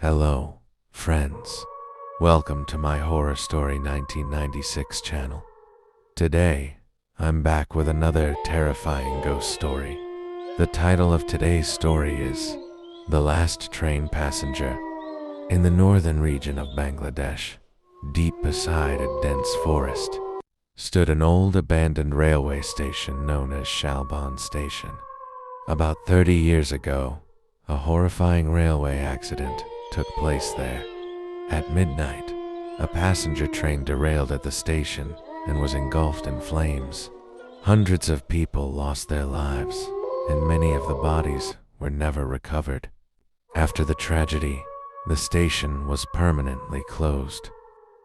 Hello, friends. Welcome to my Horror Story 1996 channel. Today, I'm back with another terrifying ghost story. The title of today's story is The Last Train Passenger. In the northern region of Bangladesh, deep beside a dense forest, stood an old abandoned railway station known as Shalban Station. About 30 years ago, a horrifying railway accident took place there. At midnight, a passenger train derailed at the station and was engulfed in flames. Hundreds of people lost their lives, and many of the bodies were never recovered. After the tragedy, the station was permanently closed.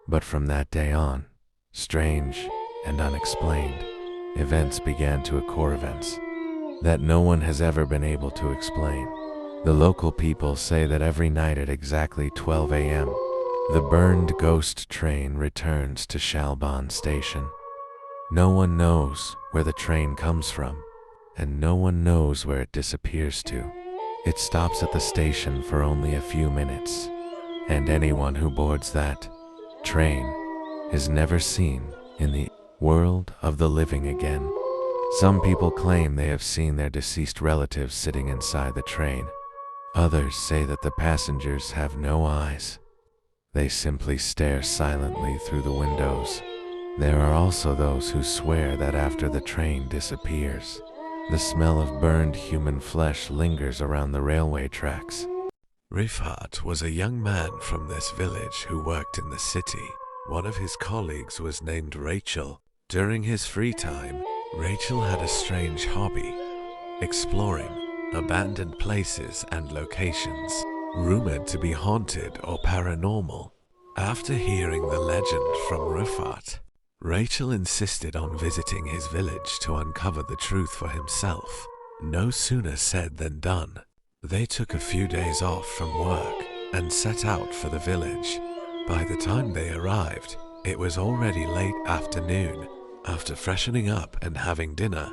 But from that day on, strange and unexplained events began to occur, events that no one has ever been able to explain. The local people say that every night at exactly 12 a.m., the burned ghost train returns to Shalban Station. No one knows where the train comes from, and no one knows where it disappears to. It stops at the station for only a few minutes, and anyone who boards that train is never seen in the world of the living again. Some people claim they have seen their deceased relatives sitting inside the train. Others say that the passengers have no eyes. They simply stare silently through the windows. There are also those who swear that after the train disappears, the smell of burned human flesh lingers around the railway tracks. Rifat was a young man from this village who worked in the city. One of his colleagues was named Rachel. During his free time, Rachel had a strange hobby: exploring abandoned places and locations rumored to be haunted or paranormal. After hearing the legend from Rifat, Rachel insisted on visiting his village to uncover the truth for himself. No sooner said than done. They took a few days off from work and set out for the village. By the time they arrived, it was already late afternoon. After freshening up and having dinner,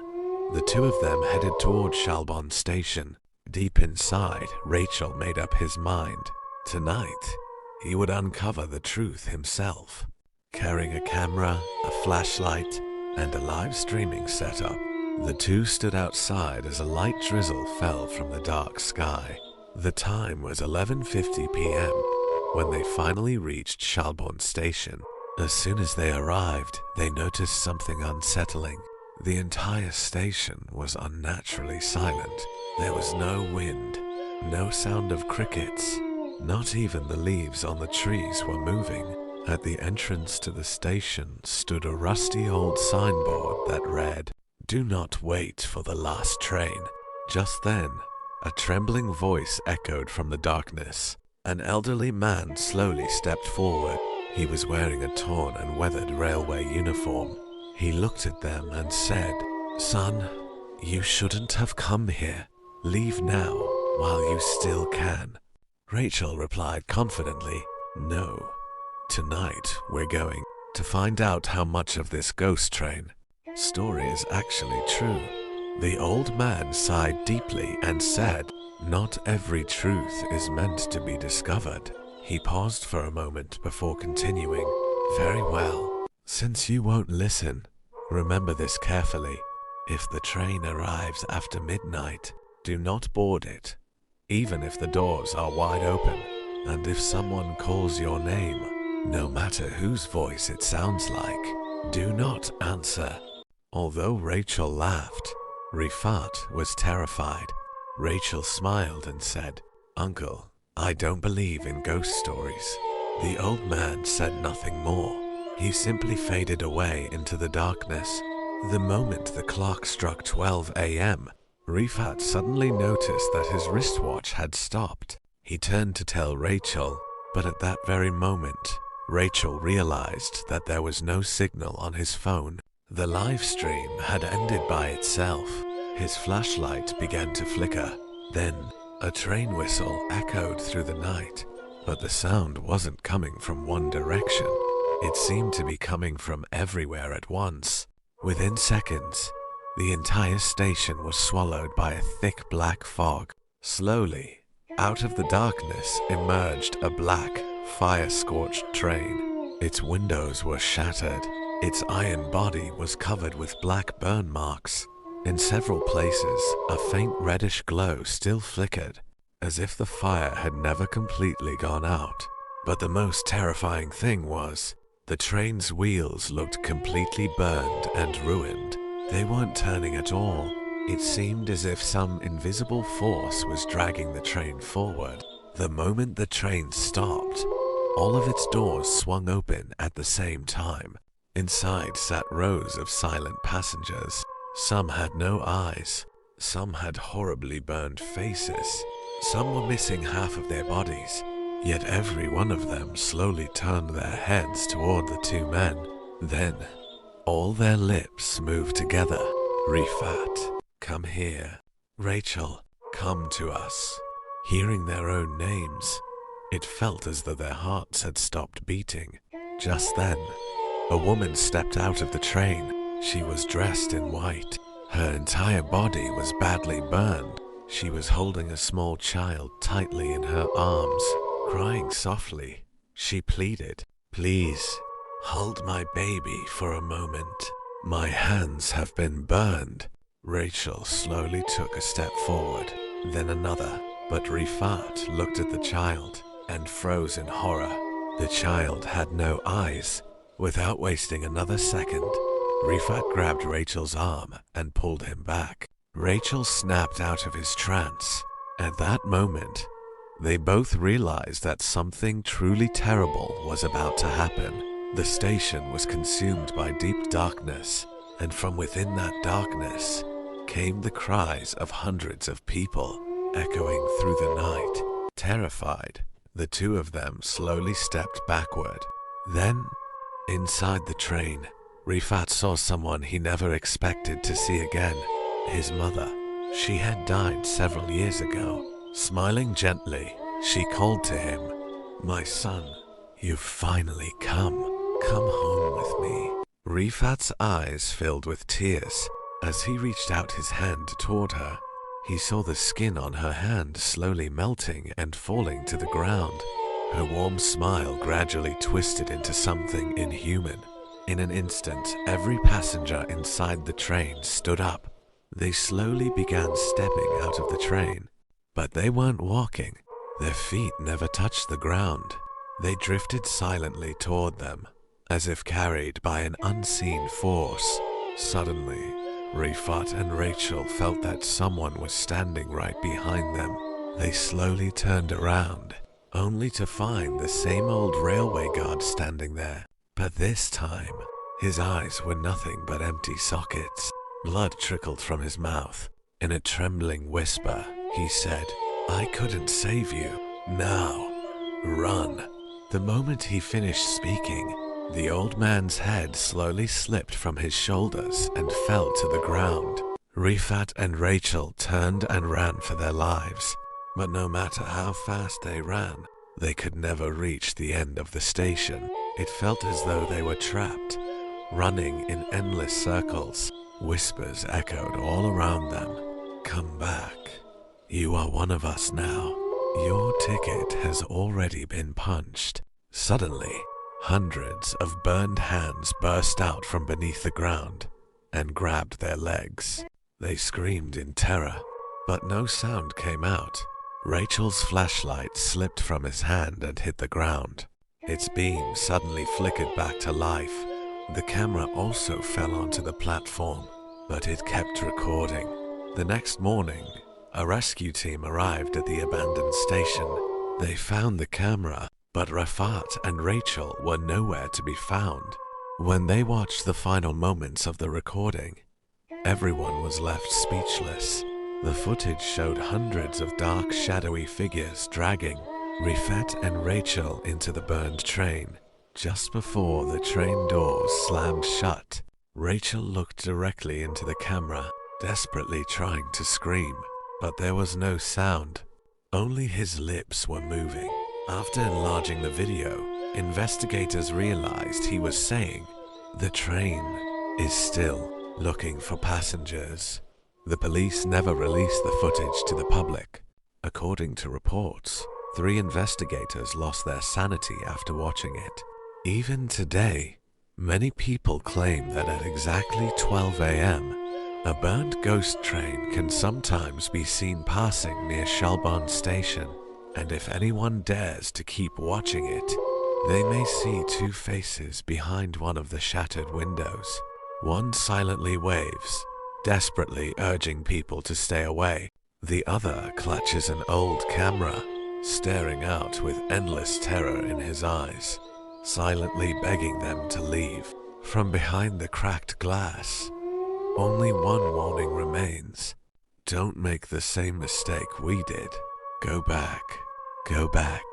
the two of them headed toward Shalban Station. Deep inside, Rachel made up his mind. Tonight, he would uncover the truth himself. Carrying a camera, a flashlight, and a live streaming setup, the two stood outside as a light drizzle fell from the dark sky. The time was 11:50 p.m. when they finally reached Shalban Station. As soon as they arrived, they noticed something unsettling. The entire station was unnaturally silent. There was no wind, no sound of crickets. Not even the leaves on the trees were moving. At the entrance to the station stood a rusty old signboard that read, "Do not wait for the last train." Just then, a trembling voice echoed from the darkness. An elderly man slowly stepped forward. He was wearing a torn and weathered railway uniform. He looked at them and said, "Son, you shouldn't have come here. Leave now while you still can." Rachel replied confidently, "No. Tonight we're going to find out how much of this ghost train story is actually true." The old man sighed deeply and said, "Not every truth is meant to be discovered." He paused for a moment before continuing, "Very well. Since you won't listen, remember this carefully. If the train arrives after midnight, do not board it, even if the doors are wide open. And if someone calls your name, no matter whose voice it sounds like, do not answer." Although Rachel laughed, Rifat was terrified. Rachel smiled and said, "Uncle, I don't believe in ghost stories." The old man said nothing more. He simply faded away into the darkness. The moment the clock struck 12 a.m., Rifat suddenly noticed that his wristwatch had stopped. He turned to tell Rachel, but at that very moment, Rachel realized that there was no signal on his phone. The live stream had ended by itself. His flashlight began to flicker. Then, a train whistle echoed through the night, but the sound wasn't coming from one direction. It seemed to be coming from everywhere at once. Within seconds, the entire station was swallowed by a thick black fog. Slowly, Out of the darkness emerged a black, fire-scorched train. Its windows were shattered. Its iron body was covered with black burn marks. In several places, a faint reddish glow still flickered, as if the fire had never completely gone out. But the most terrifying thing was, the train's wheels looked completely burned and ruined. They weren't turning at all. It seemed as if some invisible force was dragging the train forward. The moment the train stopped, all of its doors swung open at the same time. Inside sat rows of silent passengers. Some had no eyes. Some had horribly burned faces. Some were missing half of their bodies. Yet every one of them slowly turned their heads toward the two men. Then, all their lips moved together. Rifat, come here. Rachel, come to us. Hearing their own names, it felt as though their hearts had stopped beating. Just then, a woman stepped out of the train. She was dressed in white. Her entire body was badly burned. She was holding a small child tightly in her arms. Crying softly, she pleaded, "Please, hold my baby for a moment. My hands have been burned." Rachel slowly took a step forward, then another, but Rifat looked at the child and froze in horror. The child had no eyes. Without wasting another second, Rifat grabbed Rachel's arm and pulled him back. Rachel snapped out of his trance. At that moment, they both realized that something truly terrible was about to happen. The station was consumed by deep darkness, and from within that darkness came the cries of hundreds of people, echoing through the night. Terrified, the two of them slowly stepped backward. Then, inside the train, Rifat saw someone he never expected to see again. His mother. She had died several years ago. Smiling gently, she called to him, "My son, you've finally come. Come home with me." Rifat's eyes filled with tears. As he reached out his hand toward her, he saw the skin on her hand slowly melting and falling to the ground. Her warm smile gradually twisted into something inhuman. In an instant, every passenger inside the train stood up. They slowly began stepping out of the train, but they weren't walking. Their feet never touched the ground. They drifted silently toward them, as if carried by an unseen force. Suddenly, Rifat and Rachel felt that someone was standing right behind them. They slowly turned around, only to find the same old railway guard standing there. But this time, his eyes were nothing but empty sockets. Blood trickled from his mouth. In a trembling whisper, he said, "I couldn't save you. Now, run." The moment he finished speaking, the old man's head slowly slipped from his shoulders and fell to the ground. Rifat and Rachel turned and ran for their lives. But no matter how fast they ran, they could never reach the end of the station. It felt as though they were trapped, running in endless circles. Whispers echoed all around them. "Come back. You are one of us now. Your ticket has already been punched." Suddenly, hundreds of burned hands burst out from beneath the ground and grabbed their legs. They screamed in terror, but no sound came out. Rachel's flashlight slipped from his hand and hit the ground. Its beam suddenly flickered back to life. The camera also fell onto the platform, but it kept recording. The next morning, a rescue team arrived at the abandoned station. They found the camera, but Rifat and Rachel were nowhere to be found. When they watched the final moments of the recording, everyone was left speechless. The footage showed hundreds of dark, shadowy figures dragging Rifat and Rachel into the burned train. Just before the train doors slammed shut, Rachel looked directly into the camera, desperately trying to scream, but there was no sound. Only his lips were moving. After enlarging the video, investigators realized he was saying, "The train is still looking for passengers." The police never released the footage to the public, According to reports, 3 investigators lost their sanity after watching it. Even today, many people claim that at exactly 12 a.m., a burned ghost train can sometimes be seen passing near Shelbourne Station, and if anyone dares to keep watching it, they may see 2 faces behind one of the shattered windows. One silently waves, desperately urging people to stay away. The other clutches an old camera, staring out with endless terror in his eyes, silently begging them to leave. From behind the cracked glass, only one warning remains. Don't make the same mistake we did. Go back. Go back.